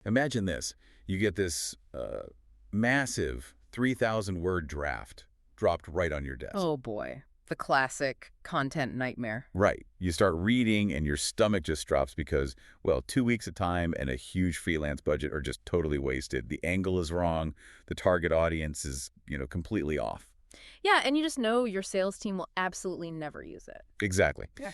Imagine this. You get this massive 3,000-word draft dropped right on your desk. Oh boy, the classic content nightmare. Right. You start reading and your stomach just drops because, well, 2 weeks of time and a huge freelance budget are just totally wasted. The angle is wrong. The target audience is, completely off. Yeah, and you just know your sales team will absolutely never use it. Exactly. Yeah.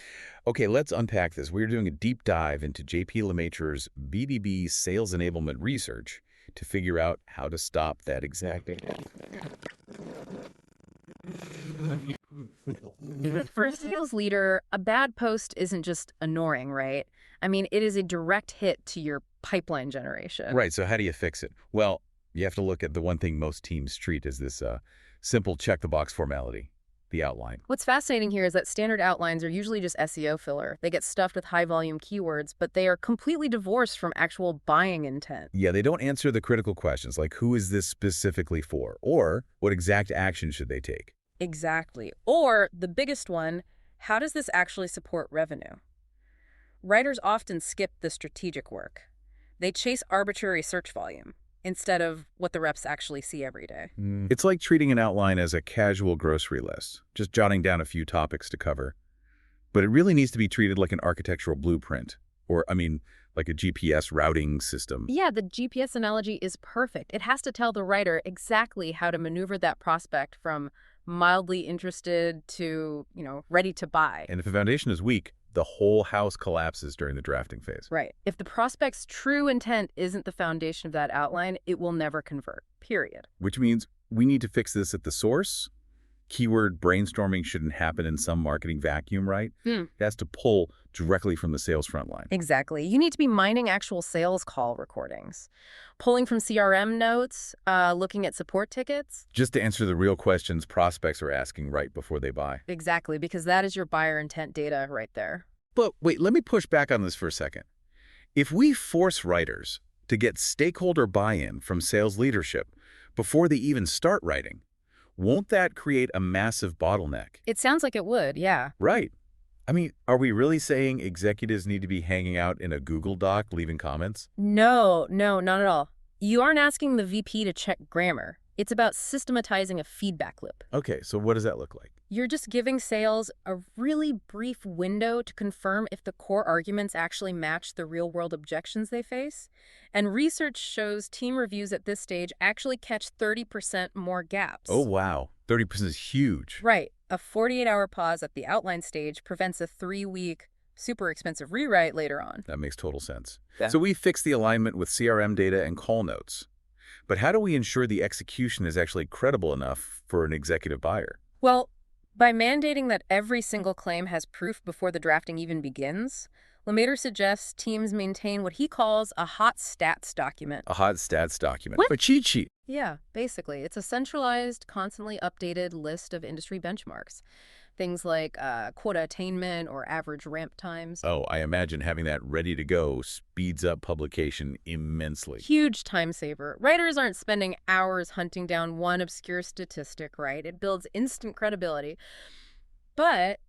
Okay, let's unpack this. We're doing a deep dive into J.P. LeMaitre's BDB sales enablement research to figure out how to stop that exact. For a sales leader, a bad post isn't just annoying, right? I mean, it is a direct hit to your pipeline generation. Right, so how do you fix it? Well, you have to look at the one thing most teams treat as this simple check-the-box formality, the outline. What's fascinating here is that standard outlines are usually just SEO filler. They get stuffed with high-volume keywords, but they are completely divorced from actual buying intent. Yeah, they don't answer the critical questions like who is this specifically for, or what exact action should they take? Exactly. Or, the biggest one, how does this actually support revenue? Writers often skip the strategic work. They chase arbitrary search volume instead of what the reps actually see every day. It's like treating an outline as a casual grocery list, just jotting down a few topics to cover. But it really needs to be treated like an architectural blueprint, or, like a GPS routing system. Yeah, the GPS analogy is perfect. It has to tell the writer exactly how to maneuver that prospect from mildly interested to, ready to buy. And if the foundation is weak, the whole house collapses during the drafting phase. Right. If the prospect's true intent isn't the foundation of that outline, it will never convert, period. Which means we need to fix this at the source. Keyword brainstorming shouldn't happen in some marketing vacuum, right? It has to pull directly from the sales front line. Exactly. You need to be mining actual sales call recordings, pulling from CRM notes, looking at support tickets. Just to answer the real questions prospects are asking right before they buy. Exactly, because that is your buyer intent data right there. But wait, let me push back on this for a second. If we force writers to get stakeholder buy-in from sales leadership before they even start writing, won't that create a massive bottleneck? It sounds like it would, yeah. Right. Are we really saying executives need to be hanging out in a Google Doc leaving comments? No, not at all. You aren't asking the VP to check grammar. It's about systematizing a feedback loop. Okay, so what does that look like? You're just giving sales a really brief window to confirm if the core arguments actually match the real-world objections they face. And research shows team reviews at this stage actually catch 30% more gaps. Oh, wow. 30% is huge. Right. A 48-hour pause at the outline stage prevents a 3-week, super expensive rewrite later on. That makes total sense. Yeah. So we fixed the alignment with CRM data and call notes. But how do we ensure the execution is actually credible enough for an executive buyer? Well, by mandating that every single claim has proof before the drafting even begins, LeMaitre suggests teams maintain what he calls a hot stats document. A hot stats document. What? A cheat sheet. Yeah, basically. It's a centralized, constantly updated list of industry benchmarks. Things like quota attainment or average ramp times. Oh, I imagine having that ready to go speeds up publication immensely. Huge time saver. Writers aren't spending hours hunting down one obscure statistic, right? It builds instant credibility. But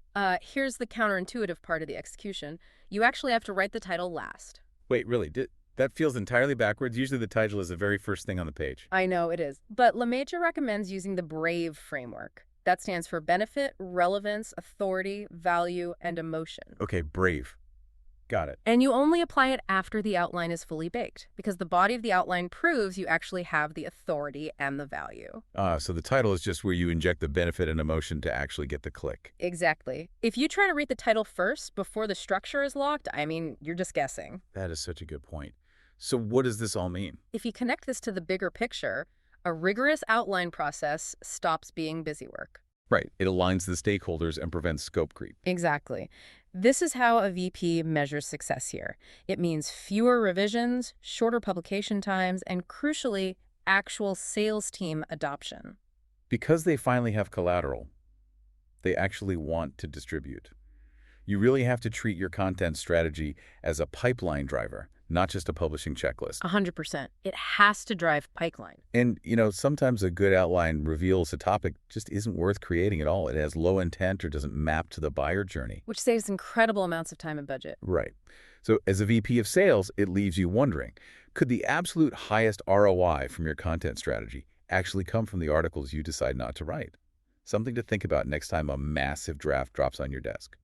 here's the counterintuitive part of the execution. You actually have to write the title last. Wait, really? That feels entirely backwards. Usually the title is the very first thing on the page. I know it is. But LeMaitre recommends using the BRAVE framework. That stands for benefit, relevance, authority, value, and emotion. Okay, brave. Got it. And you only apply it after the outline is fully baked, because the body of the outline proves you actually have the authority and the value. So the title is just where you inject the benefit and emotion to actually get the click. Exactly. If you try to read the title first before the structure is locked, you're just guessing. That is such a good point. So what does this all mean? If you connect this to the bigger picture, a rigorous outline process stops being busy work. Right. It aligns the stakeholders and prevents scope creep. Exactly. This is how a VP measures success here. It means fewer revisions, shorter publication times, and crucially, actual sales team adoption. Because they finally have collateral, they actually want to distribute. You really have to treat your content strategy as a pipeline driver, not just a publishing checklist. 100%. It has to drive pipeline. And, sometimes a good outline reveals a topic just isn't worth creating at all. It has low intent or doesn't map to the buyer journey. Which saves incredible amounts of time and budget. Right. So as a VP of sales, it leaves you wondering, Could the absolute highest ROI from your content strategy actually come from the articles you decide not to write? Something to think about next time a massive draft drops on your desk.